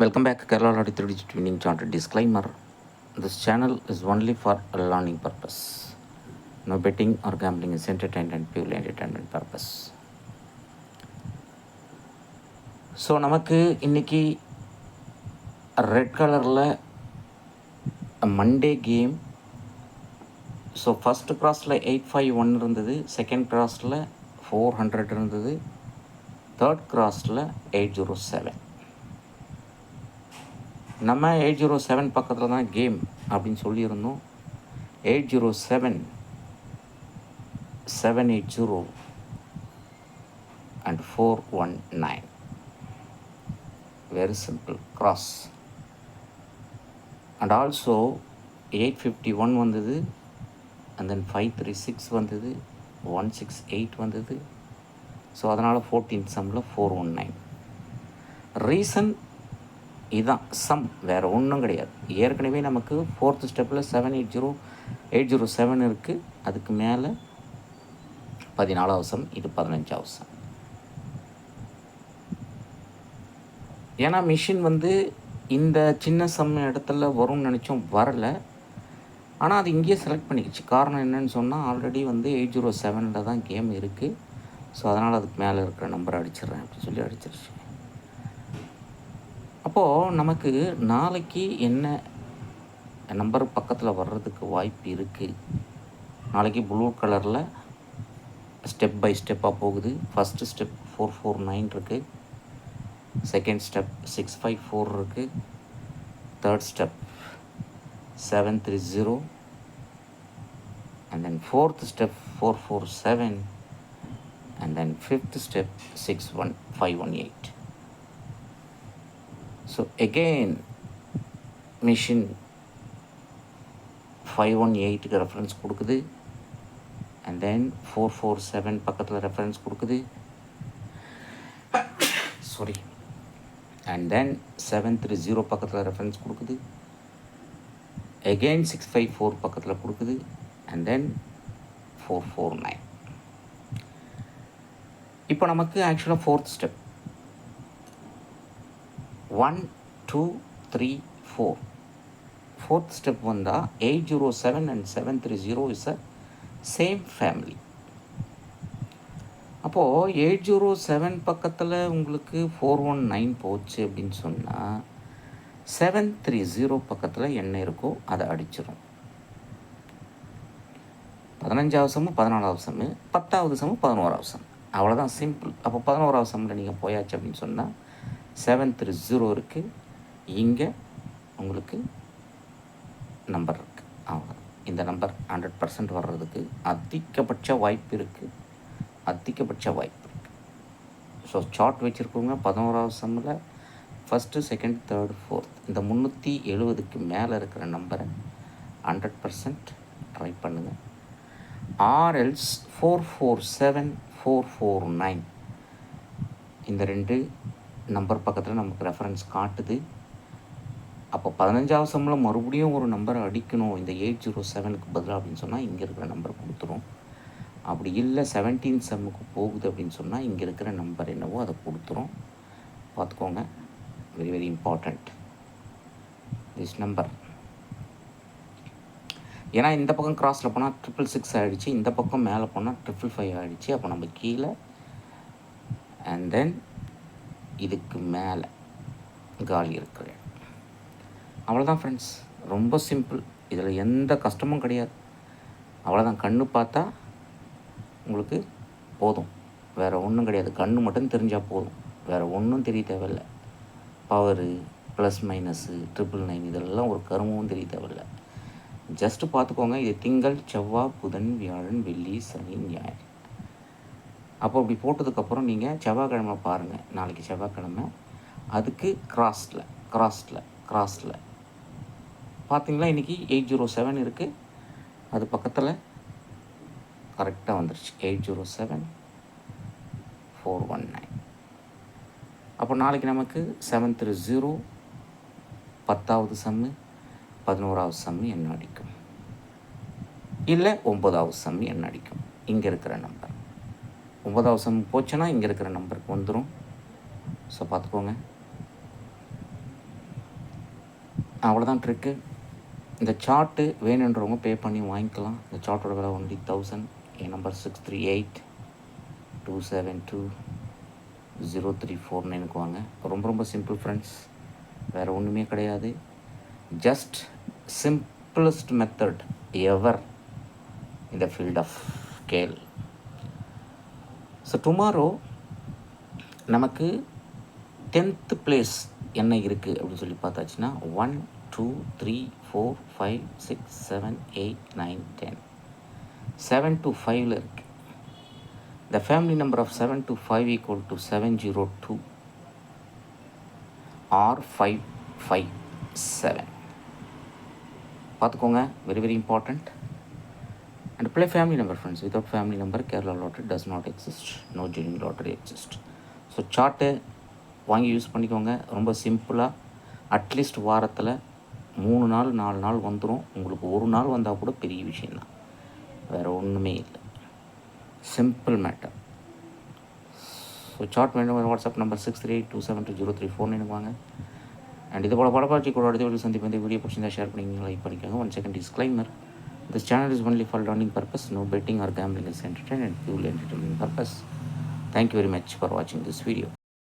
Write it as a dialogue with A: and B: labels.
A: Welcome back Kerala Lottery 3D Winning Chart. Disclaimer: this channel is only for a learning purpose. No betting or gambling is entertainment, purely entertainment purpose. So நமக்கு இன்றைக்கி red கலரில் Monday game. So first கிராஸில் 851 இருந்தது, second கிராஸில் 400 இருந்தது, third கிராஸில் 807. நம்ம 807 பக்கத்தில் தான் கேம் அப்படின்னு சொல்லியிருந்தோம். 807 780 and 419. Very simple cross. And also 851 வந்தது, and then 536 வந்தது, 168 வந்தது. ஸோ அதனால் 14th சம்மில் 419. ரீசன் இதுதான், சம் வேறு ஒன்றும் கிடையாது. ஏற்கனவே நமக்கு 4th ஸ்டெப்பில் 780 இருக்குது. அதுக்கு மேலே 14வது சம், இது 15வது சம். ஏன்னா மிஷின் இந்த சின்ன சம் இடத்துல வரும்னு நினச்சோம், வரலை. ஆனால் அது இங்கேயே செலக்ட் பண்ணிக்கிச்சு. காரணம் என்னன்னு சொன்னால், ஆல்ரெடி 807 தான் கேம் இருக்குது. ஸோ அதனால் அதுக்கு மேலே இருக்கிற நம்பரை அடிச்சிடுறேன் அப்படின்னு சொல்லி அடிச்சிருச்சு. அப்போது நமக்கு நாளைக்கு என்ன நம்பர் பக்கத்தில் வர்றதுக்கு வாய்ப்பு இருக்குது? நாளைக்கு ப்ளூ கலரில் ஸ்டெப் பை ஸ்டெப்பாக போகுது. ஃபஸ்ட்டு ஸ்டெப் 449 இருக்குது, செகண்ட் ஸ்டெப் 654 இருக்குது, third step 730, and then fourth step 447, and then fifth step 518. So again machine 518க்கு reference கொடுக்குது, and then 447 பக்கத்தில் ரெஃபரன்ஸ் கொடுக்குது, sorry, and then 730 பக்கத்தில் ரெஃபரன்ஸ் கொடுக்குது, again 654 பக்கத்தில் கொடுக்குது, and then 449. இப்போ நமக்கு ஆக்சுவலாக ஃபோர்த் ஸ்டெப் 1 2 3 4 ஃபோர்த் ஸ்டெப் வந்தால் 807 and 730 is a same family. அப்போது 807 பக்கத்தில் உங்களுக்கு 419 போச்சு அப்படின்னு சொன்னால் 730 பக்கத்தில் என்ன இருக்கோ அதை அடிச்சிடும். 15வது சம்மு 14வது சம்மு, 10வது சம்மு 11வது சம்மு, அவ்வளோதான், சிம்பிள். அப்போ 11வது சம்மில் நீங்கள் போயாச்சு அப்படின்னு சொன்னால் 730 இருக்குது. இங்கே உங்களுக்கு நம்பர் இருக்குது, அவ்வளோதான். இந்த நம்பர் 100% வர்றதுக்கு அதிகபட்ச வாய்ப்பு இருக்குது, அதிகபட்ச வாய்ப்பு இருக்குது. So chart வச்சுருக்கோங்க. 11வது சம்மில் ஃபஸ்ட்டு, செகண்ட், தேர்டு, ஃபோர்த், இந்த 370க்கு மேலே இருக்கிற நம்பரை 100% ட்ரை பண்ணுங்கள். ஆர்எல்ஸ் 447 449 இந்த ரெண்டு நம்பர் பக்கத்தில் நமக்கு ரெஃபரன்ஸ் காட்டுது. அப்போ 15வது சம்மில் மறுபடியும் ஒரு நம்பரை அடிக்கணும் இந்த 807க்கு பதிலாக அப்படின்னு சொன்னால் இங்கே இருக்கிற நம்பர் கொடுத்துரும். அப்படி இல்லை 17th சம்முக்கு போகுது அப்படின்னு சொன்னால் இங்கே இருக்கிற நம்பர் என்னவோ அதை கொடுத்துரும். பார்த்துக்கோங்க, very very important this number. ஏன்னா இந்த பக்கம் கிராஸில் போனால் 666 ஆகிடுச்சு, இந்த பக்கம் மேலே போனால் 555 ஆகிடுச்சு. அப்போ நம்ம கீழே அண்ட் தென் இதுக்கு மேலே காலி இருக்கிற அவ்வளோதான் ஃப்ரெண்ட்ஸ். ரொம்ப சிம்பிள், இதில் எந்த கஷ்டமும் கிடையாது. அவ்வளோதான், கண்ணு பார்த்தா உங்களுக்கு போதும், வேறு ஒன்றும் கிடையாது. கண்ணு மட்டும் தெரிஞ்சால் போதும், வேறு ஒன்றும் தெரிய தேவையில்லை. பவரு, ப்ளஸ் மைனஸு, 999 இதெல்லாம் ஒரு கருமமும் தெரிய தேவையில்லை. ஜஸ்ட்டு பார்த்துக்கோங்க, இது திங்கள், செவ்வாய், புதன், வியாழன், வெள்ளி, சனி, ஞாயிறு. அப்போ இப்படி போட்டதுக்கப்புறம் நீங்கள் செவ்வாய்க்கிழமை பாருங்கள். நாளைக்கு செவ்வாய்க்கிழமை அதுக்கு கிராஸில் பார்த்தீங்களா, இன்றைக்கி 807 இருக்குது. அது பக்கத்தில் கரெக்டாக வந்துருச்சு 807 419. அப்போ நாளைக்கு நமக்கு 730 10வது சம்மு, 11வது சம்மு என்ன அடிக்கும், இல்லை 9வது சம்மு என்ன அடிக்கும். இங்கே இருக்கிற நம்பர் 9வது சம் போச்சுன்னா இங்கே இருக்கிற நம்பருக்கு வந்துடும். ஸோ பார்த்துக்கோங்க. அவ்வளோதான் ட்ரிக்கு. இந்த சார்ட்டு வேணுன்றவங்க பே பண்ணி வாங்கிக்கலாம். இந்த சார்ட்டோட விலை ஒன்லி 1000. என் நம்பர் 638-272-0349 வாங்க. ரொம்ப ரொம்ப சிம்பிள் ஃப்ரெண்ட்ஸ், வேறு ஒன்றுமே கிடையாது. Just simplest method ever in the field of scale. So tomorrow நமக்கு 10th பிளேஸ் என்ன இருக்குது அப்படின்னு சொல்லி பார்த்தாச்சுன்னா 1 2 3 4 5 6 7 8 9 10 7 to 5ல் இருக்குது. The family number of 7 to 5 equal to 702 or 557. பார்த்துக்கோங்க, very very important. And play family number friends. Without family number Kerala lottery does not exist. No genuine lottery exists. So chart வாங்கி use பண்ணிக்கோங்க. ரொம்ப சிம்பிளாக at least வாரத்தில் 3 நாள் 4 நாள் வந்துடும். உங்களுக்கு ஒரு நாள் வந்தால் கூட பெரிய விஷயந்தான், வேறு ஒன்றுமே இல்லை. Simple matter. ஸோ சார்ட் வேணும் வாட்ஸ்அப் நம்பர் 638-272-0349 வாங்க. அண்ட் இது போல் படப்பாட்சி கூட அடுத்த வீடியோ சந்திப்பு. இந்த வீடியோ பிடிச்சிருந்தா ஷேர் பண்ணிக்கோங்க, லைக் பண்ணிக்கோங்க. 1 second disclaimer. This channel is only for learning purpose. No betting or gambling is entertainment and purely entertainment purpose. Thank you very much for watching this video.